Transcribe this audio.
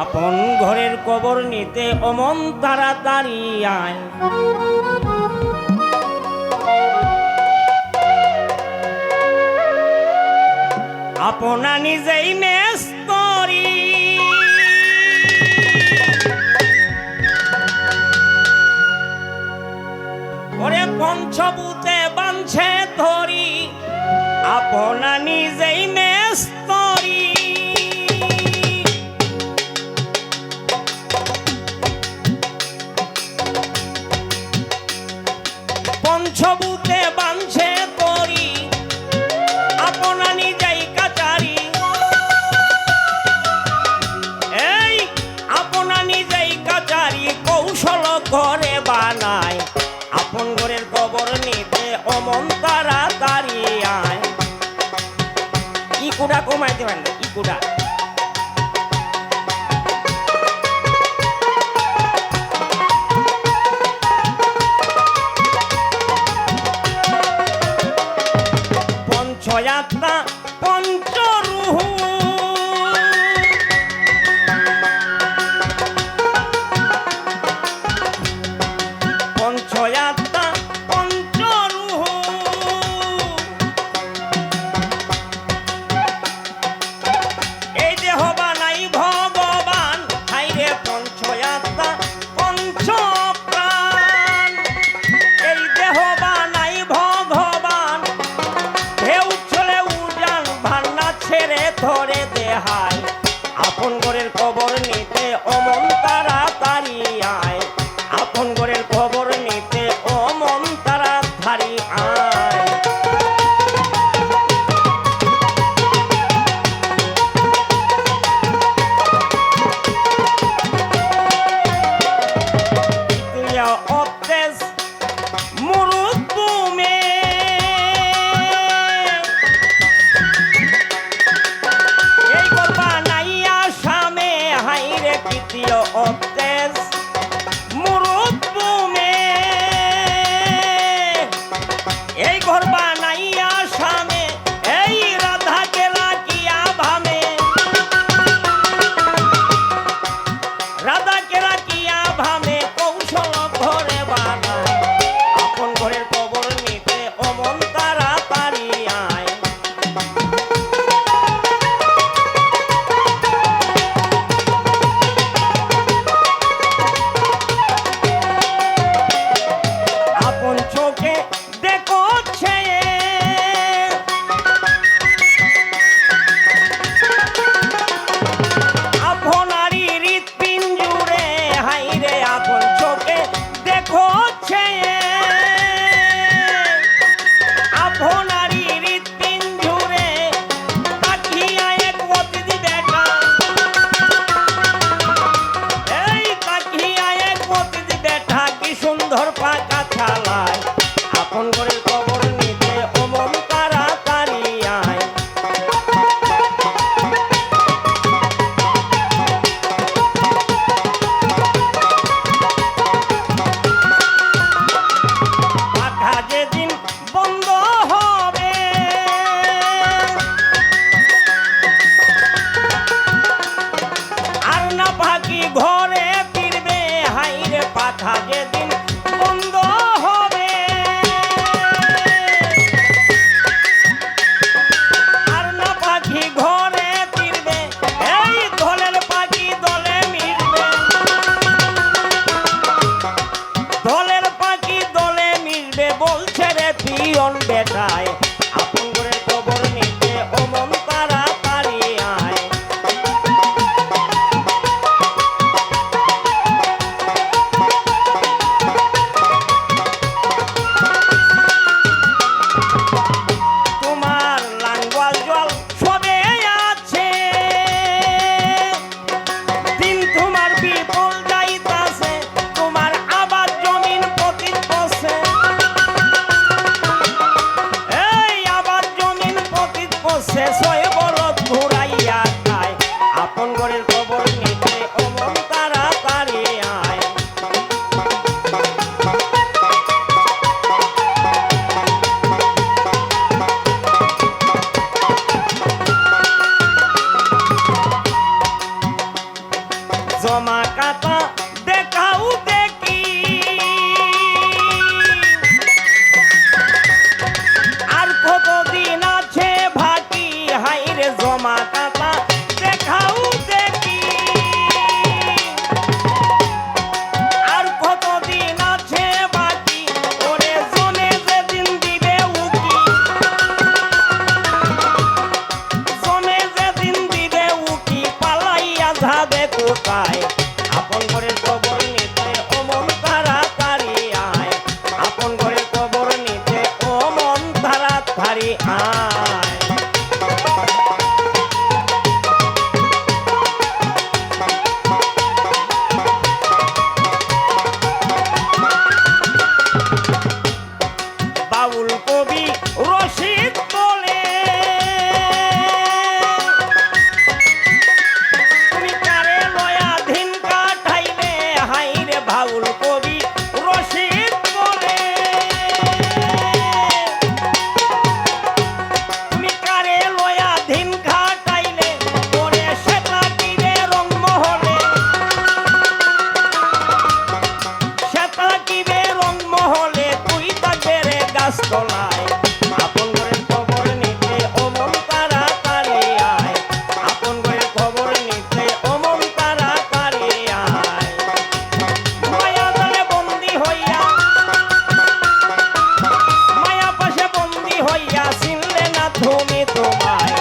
আপন ঘরের কবর নিতে অমন তাড়াতাড়ি আয়। আপনা নিজেই মেস্তরি ওরে পঞ্চভূতে বাঞ্ছে ধরি, আপনা নিজেই মেস্তরি পঞ্চভূতে বাঞ্ছে ধরি, আপনা নিজেই কাচারি। এই আপনা নিজেই কাচারি কৌশল করে বানায়, আপন ঘরের কবর নিতে অমন তাড়াতাড়ি আয়। ইকুড়া কমাইতে পারেন না, ইকুড়া পঞ্চয়াত্মা পঞ্চরূহ পঞ্চয়াত্মা পঞ্চরূহ এই দেহ বানাই ভগবান, হাইরে পঞ্চয়াত্মা পঞ্চপ্রাণ। এই দেহ বানাই ভগবান, ঢেউ চলে উজান ভান্না ছেড়ে ধরে দেহায়, আপন ঘরের কবর নিতে অমন তাড়াতাড়ি আয়। আপন ঘরের খবর নিতে অমন তাড়াতাড়ি আয়। অতেজ মুরুতুমে এই গল্পা নাইয়া সামে, হাইরে তৃতীয় অতেজ মুরুতুমে এই ঘর বানাইয়া সামে, এই রাধাকে রাখিয়া ভামে, রাধাকে রাখিয়া ভামে কৌশল ঘরে বানায়, আপন ঘরের কবর নিতে অমন তাড়াতাড়ি আয়। আপন চোখে দেখো ছেয়ে আপনারই হৃৎপিঞ্জুরে, হাইরে আপন চোখে দেখো ছেয়ে আপনারই হৃৎপিঞ্জুরে, তাকিয়া এক অতিথি বেটা, এই তাকিয়া এক অতিথি বেটা কি সুন্দর পাকা ছালায়, আপন ঘরের কবর নিতে অমন তাড়াতাড়ি আয়। পাখা যেদিন বন্ধ হবে, আর না পাখি ঘরে ফিরবে, হাইরে পাখা যেদিন বন্ধ হবে, আর না পাখি ঘরে ফিরবে, এই দলের পাখি দলে মিশবে, দলের পাখি দলে মিশবে বলছে রে পিয়ন বেটায়, আপন ঘরের খবর নিতে অমন তাড়াতাড়ি আয়। তোমার লাঙ্গল জল সবে আছে, দিন তোমার বিপল যাইতাছে, তোমার আবার জমিন পতিত বসে, এই আবার জমিন পতিত বসে, ছয় বলদ ঘুরাইয়া খায়, আপন ঘরের খবর নিতে অমন তাড়াতাড়ি আয়। যাবে কোথায় আপন ঘরের খবর নিতে ও মন তাড়াতাড়ি আয় আপন ঘরের খবর নিতে ও মন তাড়াতাড়ি আয় বাউল কবি রশিদ বলে তুমি কারে লয়া দিন কাটাইলে হাইরে বাউল কবি রশিদ বলে তুমি কারে লয়া দিন কাটাইলে পরে সেটা কিরে রংমহলে সেটা কিরে রংমহলে তুই থাকবে রে গাছতলায় আপন ঘরের খবর নিতে ও মন তাড়াতাড়ি আয় আপন ঘরের খবর নিতে ও মন তাড়াতাড়ি আয় মায়া জালে বন্দি হইয়া মায়া পাশে বন্দি হইয়া চিনলে না তুমি তোমায়